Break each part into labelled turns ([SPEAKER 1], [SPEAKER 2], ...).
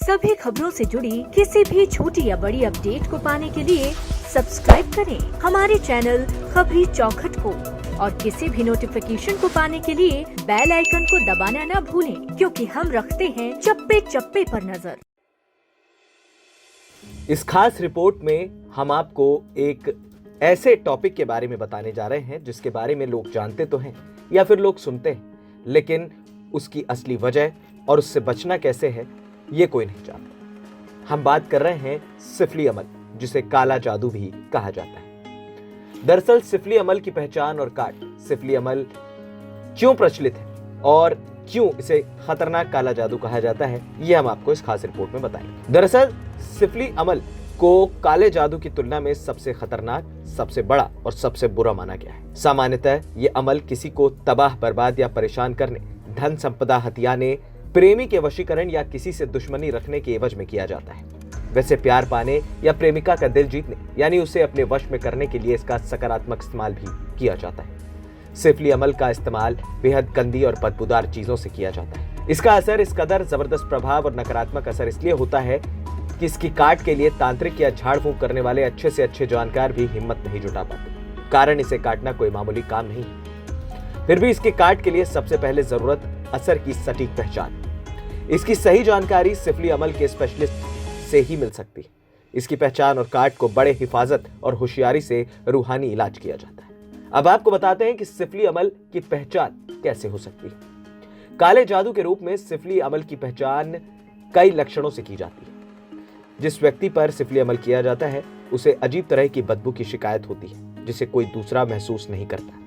[SPEAKER 1] सभी खबरों से जुड़ी किसी भी छोटी या बड़ी अपडेट को पाने के लिए सब्सक्राइब करें हमारे चैनल खबरी चौखट को और किसी भी नोटिफिकेशन को पाने के लिए बेल आइकन को दबाना न भूलें, क्योंकि हम रखते हैं चप्पे चप्पे पर नजर।
[SPEAKER 2] इस खास रिपोर्ट में हम आपको एक ऐसे टॉपिक के बारे में बताने जा रहे हैं जिसके बारे में लोग जानते तो हैं या फिर लोग सुनते हैं, लेकिन उसकी असली वजह और उससे बचना कैसे है ये कोई नहीं जानता। हम बात कर रहे हैं सिफली अमल, जिसे काला जादू भी कहा जाता है। दरअसल सिफली अमल की पहचान और काट, सिफली अमल क्यों प्रचलित है और क्यों इसे खतरनाक काला जादू कहा जाता है, ये हम आपको इस खास रिपोर्ट में बताएंगे। दरअसल सिफली अमल को काले जादू की तुलना में सबसे खतरनाक, सबसे बड़ा और सबसे बुरा माना गया है। सामान्यतः ये अमल किसी को तबाह, बर्बाद या परेशान करने, धन संपदा हथियाने, प्रेमी के वशीकरण या किसी से दुश्मनी रखने के एवज में किया जाता है। वैसे प्यार पाने या प्रेमिका का दिल जीतने यानी उसे अपने वश में करने के लिए इसका सकारात्मक इस्तेमाल भी किया जाता है। सिफली अमल का इस्तेमाल बेहद गंदी और बदबूदार चीजों से किया जाता है। इसका असर इस कदर जबरदस्त प्रभाव और नकारात्मक असर इसलिए होता है कि इसकी काट के लिए तांत्रिक या झाड़ फूंक करने वाले अच्छे से अच्छे जानकार भी हिम्मत नहीं जुटा पाते। कारण इसे काटना कोई मामूली काम नहीं है। फिर भी इसके काट के लिए सबसे पहले जरूरत असर की सटीक पहचान। इसकी सही जानकारी सिफली अमल के स्पेशलिस्ट से ही मिल सकती है। इसकी पहचान और काट को बड़े हिफाजत और होशियारी से रूहानी इलाज किया जाता है। अब आपको बताते हैं कि सिफली अमल की पहचान कैसे हो सकती है। काले जादू के रूप में सिफली अमल की पहचान कई लक्षणों से की जाती है। जिस व्यक्ति पर सिफली अमल किया जाता है उसे अजीब तरह की बदबू की शिकायत होती है जिसे कोई दूसरा महसूस नहीं करता।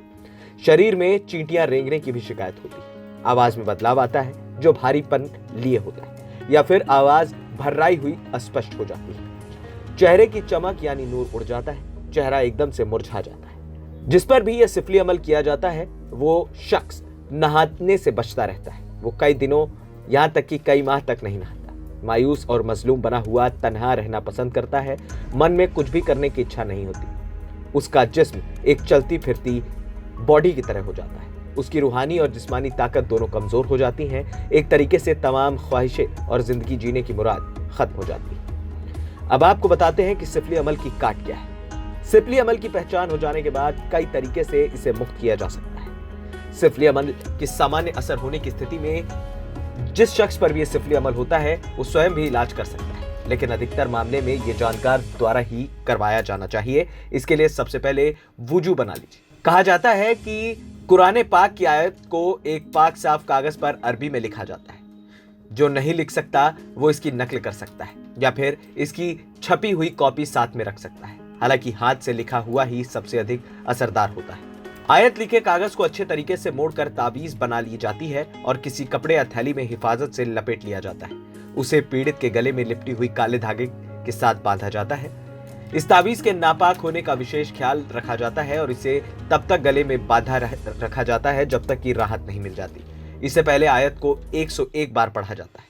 [SPEAKER 2] शरीर में चींटियां रेंगने की भी शिकायत होती है। आवाज में बदलाव आता है जो भारीपन लिए होता है या फिर आवाज भर्राई हुई अस्पष्ट हो जाती है। चेहरे की चमक यानी नूर उड़ जाता है। चेहरा एकदम से मुरझा जाता है। जिस पर भी यह सिफली अमल किया जाता है वो शख्स नहाने से बचता रहता है। वो कई दिनों यहां तक कि कई माह तक नहीं नहाता। मायूस और मजलूम बना हुआ तन्हा रहना पसंद करता है। मन में कुछ भी करने की इच्छा नहीं होती। उसका जिस्म एक चलती फिरती बॉडी की तरह हो जाता है। उसकी रूहानी और जिस्मानी ताकत दोनों कमजोर हो जाती हैं। एक तरीके से तमाम ख्वाहिशें और जिंदगी जीने की मुराद खत्म हो जाती है। अब आपको बताते हैं कि सिफली अमल की काट क्या है। सिफली अमल की पहचान हो जाने के बाद कई तरीके से इसे मुक्त किया जा सकता है। सिफली अमल की सामान्य असर होने की स्थिति में जिस शख्स पर भी सिफली अमल होता है वो स्वयं भी इलाज कर सकता है, लेकिन अधिकतर मामले में ये जानकार द्वारा ही करवाया जाना चाहिए। इसके लिए सबसे पहले वुजू बना लीजिए। कहा जाता है कि कुरान पाक की आयत को एक पाक साफ कागज पर अरबी में लिखा जाता है। जो नहीं लिख सकता वो इसकी नकल कर सकता है या फिर इसकी छपी हुई कॉपी साथ में रख सकता है। हालांकि हाथ से लिखा हुआ ही सबसे अधिक असरदार होता है। आयत लिखे कागज को अच्छे तरीके से मोड़कर ताबीज बना ली जाती है और किसी कपड़े या थैली में हिफाजत से लपेट लिया जाता है। उसे पीड़ित के गले में लिपटी हुई काले धागे के साथ बांधा जाता है। इस ताबीज के नापाक होने का विशेष ख्याल रखा जाता है और इसे तब तक गले में बांधा रखा जाता है जब तक कि राहत नहीं मिल जाती। इससे पहले आयत को 101 बार पढ़ा जाता है।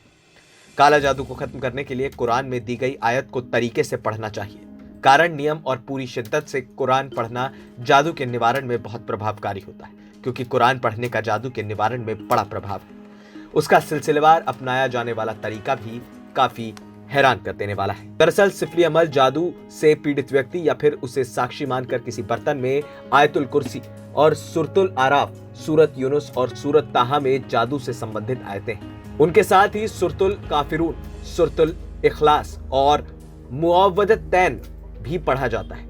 [SPEAKER 2] काला जादू को खत्म करने के लिए कुरान में दी गई आयत को तरीके से पढ़ना चाहिए। कारण, नियम और पूरी शिद्दत से कुरान पढ़ना जादू के निवारण में बहुत प्रभावकारी होता है, क्योंकि कुरान पढ़ने का जादू के निवारण में बड़ा प्रभाव है। उसका सिलसिलेवार अपनाया जाने वाला तरीका भी काफी हैरान कर देने वाला है। दरअसल सिफली अमल जादू से पीड़ित व्यक्ति या फिर उसे साक्षी मानकर किसी बर्तन में आयतुल कुर्सी और सूरतुल आराफ, सूरत यूनुस और सूरत ताहा में जादू से संबंधित आयतें हैं। उनके साथ ही सूरतुल काफिरून, सूरतुल इखलास और मुअव्वदतैन भी पढ़ा जाता है।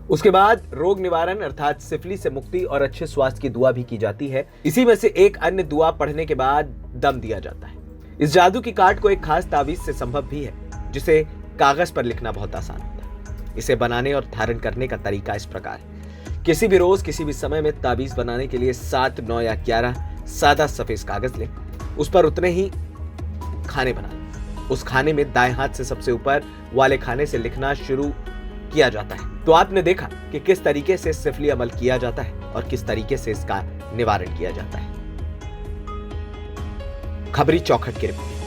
[SPEAKER 2] उसके बाद रोग निवारण अर्थात सिफली से मुक्ति और अच्छे स्वास्थ्य की दुआ भी की जाती है। इसी में से एक अन्य दुआ पढ़ने के बाद दम दिया जाता है। इस जादू की काट को एक खास ताबीज से संभव भी है जिसे कागज पर लिखना बहुत आसान होता है। इसे बनाने और धारण करने का तरीका इस प्रकार है। किसी भी रोज किसी भी समय में ताबीज बनाने के लिए 7, 9 या 11 सादा सफेद कागज लें। उस पर उतने ही खाने बना लें। उस खाने में दाएं हाथ से सबसे ऊपर वाले खाने से लिखना शुरू किया जाता है। तो आपने देखा कि किस तरीके से सिफली अमल किया जाता है और किस तरीके से इसका निवारण किया जाता है। खबरी चौखट की रिपोर्ट।